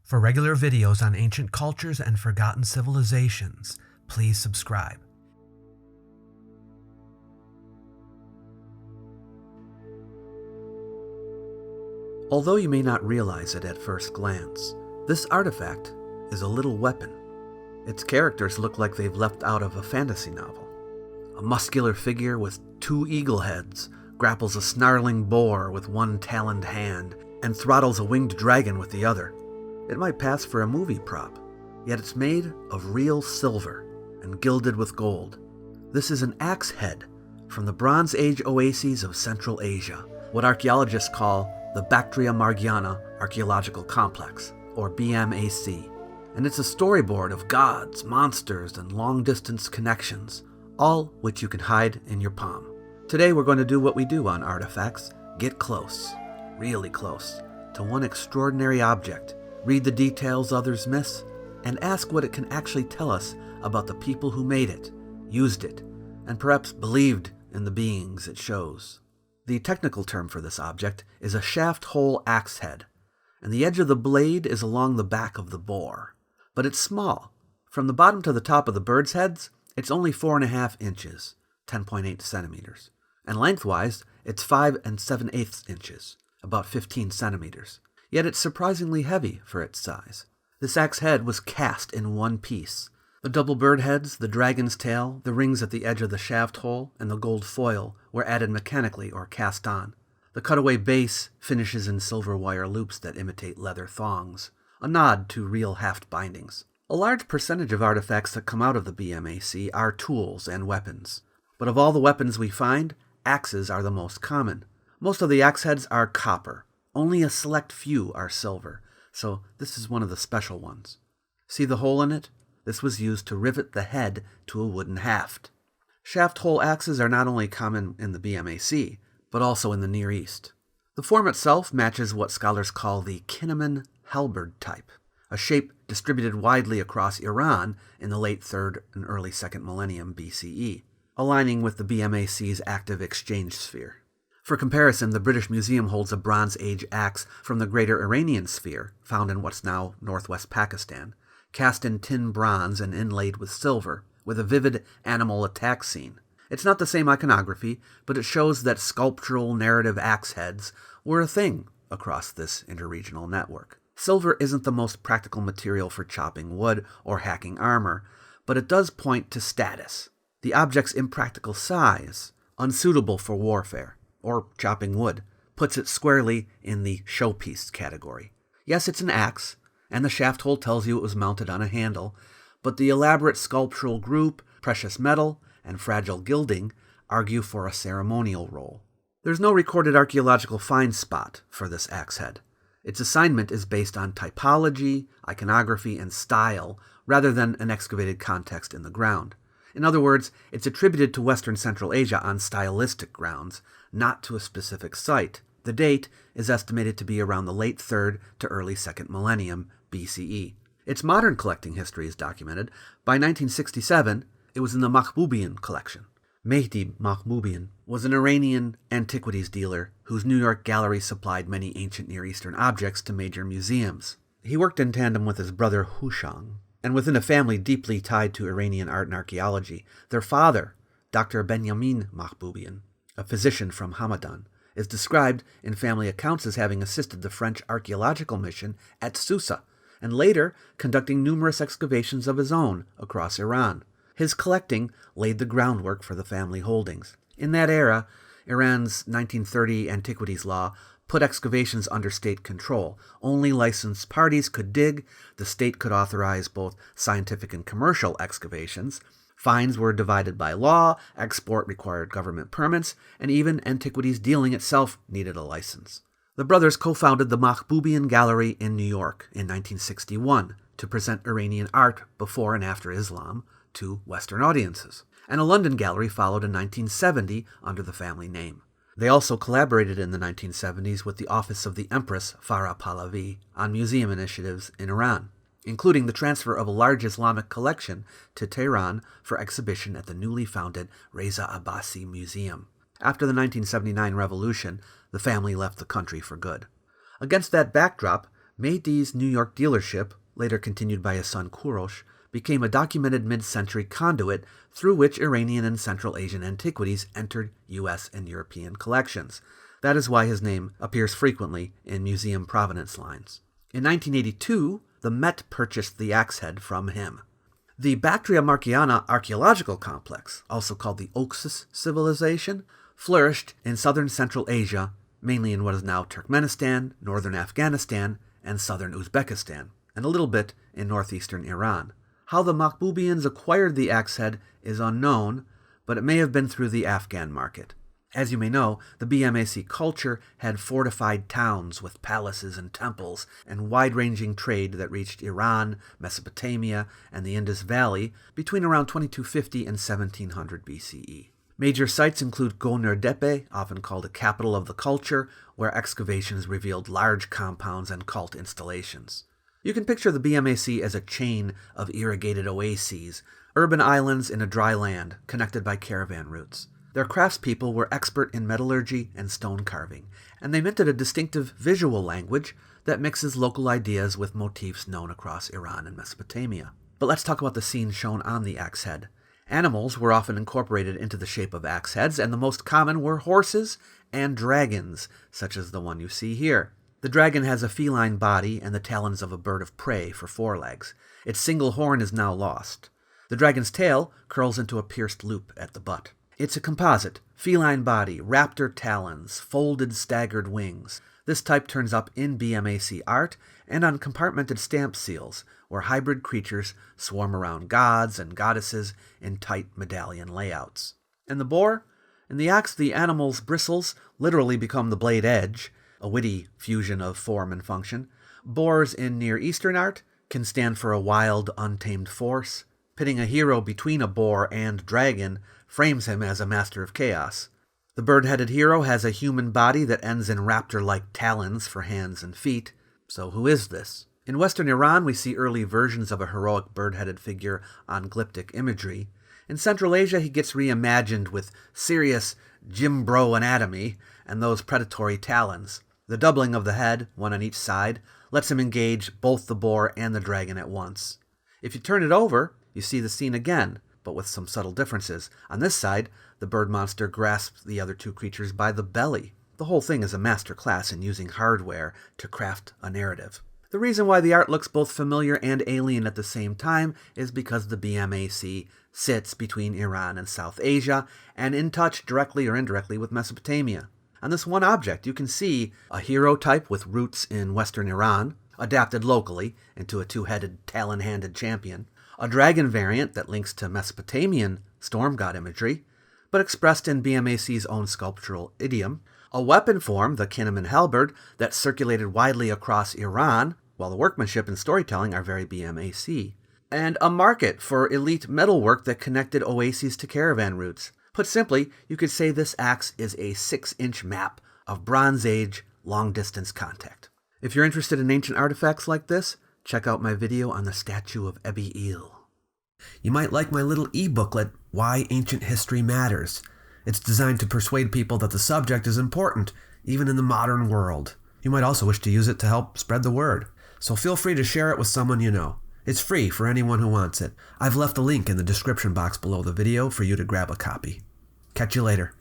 For regular videos on ancient cultures and forgotten civilizations, please subscribe. Although you may not realize it at first glance, this artifact is a little weapon. Its characters look like they've leapt out of a fantasy novel. A muscular figure with 2 eagle heads grapples a snarling boar with one taloned hand and throttles a winged dragon with the other. It might pass for a movie prop, yet it's made of real silver and gilded with gold. This is an axe head from the Bronze Age oases of Central Asia, what archaeologists call the Bactria Margiana Archaeological Complex, or BMAC. And it's a storyboard of gods, monsters, and long-distance connections, all which you can hide in your palm. Today we're going to do what we do on artifacts: get close, really close, to one extraordinary object, read the details others miss, and ask what it can actually tell us about the people who made it, used it, and perhaps believed in the beings it shows. The technical term for this object is a shaft-hole axe head, and the edge of the blade is along the back of the bore. But it's small. From the bottom to the top of the bird's heads, it's only 4.5 inches, 10.8 centimeters, and lengthwise, it's 5 7/8 inches, about 15 centimeters. Yet it's surprisingly heavy for its size. This axe head was cast in one piece. The double bird heads, the dragon's tail, the rings at the edge of the shaft hole, and the gold foil were added mechanically or cast on. The cutaway base finishes in silver wire loops that imitate leather thongs, a nod to real haft bindings. A large percentage of artifacts that come out of the BMAC are tools and weapons. But of all the weapons we find, axes are the most common. Most of the axe heads are copper. Only a select few are silver, so this is one of the special ones. See the hole in it? This was used to rivet the head to a wooden haft. Shaft-hole axes are not only common in the BMAC, but also in the Near East. The form itself matches what scholars call the Kinnaman halberd type, a shape distributed widely across Iran in the late 3rd and early 2nd millennium BCE, aligning with the BMAC's active exchange sphere. For comparison, the British Museum holds a Bronze Age axe from the Greater Iranian sphere, found in what's now northwest Pakistan, cast in tin bronze and inlaid with silver, with a vivid animal attack scene. It's not the same iconography, but it shows that sculptural narrative axe heads were a thing across this interregional network. Silver isn't the most practical material for chopping wood or hacking armor, but it does point to status. The object's impractical size, unsuitable for warfare, or chopping wood, puts it squarely in the showpiece category. Yes, it's an axe, and the shaft hole tells you it was mounted on a handle, but the elaborate sculptural group, precious metal, and fragile gilding argue for a ceremonial role. There's no recorded archaeological find spot for this axe head. Its assignment is based on typology, iconography, and style, rather than an excavated context in the ground. In other words, it's attributed to Western Central Asia on stylistic grounds, not to a specific site. The date is estimated to be around the late 3rd to early 2nd millennium BCE. Its modern collecting history is documented. By 1967, it was in the Mahboubian collection. Mehdi Mahboubian was an Iranian antiquities dealer whose New York gallery supplied many ancient Near Eastern objects to major museums. He worked in tandem with his brother Hushang, and within a family deeply tied to Iranian art and archaeology. Their father, Dr. Benyamin Mahboubian, a physician from Hamadan, is described in family accounts as having assisted the French archaeological mission at Susa, and later conducting numerous excavations of his own across Iran. His collecting laid the groundwork for the family holdings. In that era, Iran's 1930 antiquities law put excavations under state control. Only licensed parties could dig. The state could authorize both scientific and commercial excavations. Fines were divided by law, export required government permits, and even antiquities dealing itself needed a license. The brothers co-founded the Mahboubian Gallery in New York in 1961 to present Iranian art before and after Islam to Western audiences, and a London gallery followed in 1970 under the family name. They also collaborated in the 1970s with the Office of the Empress Farah Pahlavi on museum initiatives in Iran, including the transfer of a large Islamic collection to Tehran for exhibition at the newly founded Reza Abbasi Museum. After the 1979 revolution, the family left the country for good. Against that backdrop, Mehdi's New York dealership, later continued by his son Kurosh, became a documented mid-century conduit through which Iranian and Central Asian antiquities entered U.S. and European collections. That is why his name appears frequently in museum provenance lines. In 1982, the Met purchased the axe head from him. The Bactria Margiana Archaeological Complex, also called the Oxus Civilization, flourished in southern Central Asia, mainly in what is now Turkmenistan, northern Afghanistan, and southern Uzbekistan, and a little bit in northeastern Iran. How the Mahbubians acquired the axe head is unknown, but it may have been through the Afghan market. As you may know, the BMAC culture had fortified towns with palaces and temples and wide-ranging trade that reached Iran, Mesopotamia, and the Indus Valley between around 2250 and 1700 BCE. Major sites include Gonur-Tepe, often called a capital of the culture, where excavations revealed large compounds and cult installations. You can picture the BMAC as a chain of irrigated oases, urban islands in a dry land connected by caravan routes. Their craftspeople were expert in metallurgy and stone carving, and they minted a distinctive visual language that mixes local ideas with motifs known across Iran and Mesopotamia. But let's talk about the scene shown on the axe head. Animals were often incorporated into the shape of axe heads, and the most common were horses and dragons, such as the one you see here. The dragon has a feline body and the talons of a bird of prey for forelegs. Its single horn is now lost. The dragon's tail curls into a pierced loop at the butt. It's a composite, feline body, raptor talons, folded staggered wings. This type turns up in BMAC art and on compartmented stamp seals, where hybrid creatures swarm around gods and goddesses in tight medallion layouts. And the boar? In the axe, the animal's bristles literally become the blade edge, a witty fusion of form and function. Boars in Near Eastern art can stand for a wild, untamed force. Pitting a hero between a boar and dragon frames him as a master of chaos. The bird-headed hero has a human body that ends in raptor-like talons for hands and feet. So who is this? In Western Iran, we see early versions of a heroic bird-headed figure on glyptic imagery. In Central Asia, he gets reimagined with serious Jim Bro anatomy and those predatory talons. The doubling of the head, one on each side, lets him engage both the boar and the dragon at once. If you turn it over, you see the scene again, but with some subtle differences. On this side, the bird monster grasps the other two creatures by the belly. The whole thing is a master class in using hardware to craft a narrative. The reason why the art looks both familiar and alien at the same time is because the BMAC sits between Iran and South Asia and in touch directly or indirectly with Mesopotamia. On this one object, you can see a hero type with roots in Western Iran, adapted locally into a two-headed, talon-handed champion, a dragon variant that links to Mesopotamian storm god imagery, but expressed in BMAC's own sculptural idiom, a weapon form, the Kinnaman halberd, that circulated widely across Iran, while the workmanship and storytelling are very BMAC, and a market for elite metalwork that connected oases to caravan routes. Put simply, you could say this axe is a 6-inch map of Bronze Age long-distance contact. If you're interested in ancient artifacts like this, check out my video on the statue of Ebi-Il. You might like my little e-booklet, Why Ancient History Matters. It's designed to persuade people that the subject is important, even in the modern world. You might also wish to use it to help spread the word. So feel free to share it with someone you know. It's free for anyone who wants it. I've left a link in the description box below the video for you to grab a copy. Catch you later.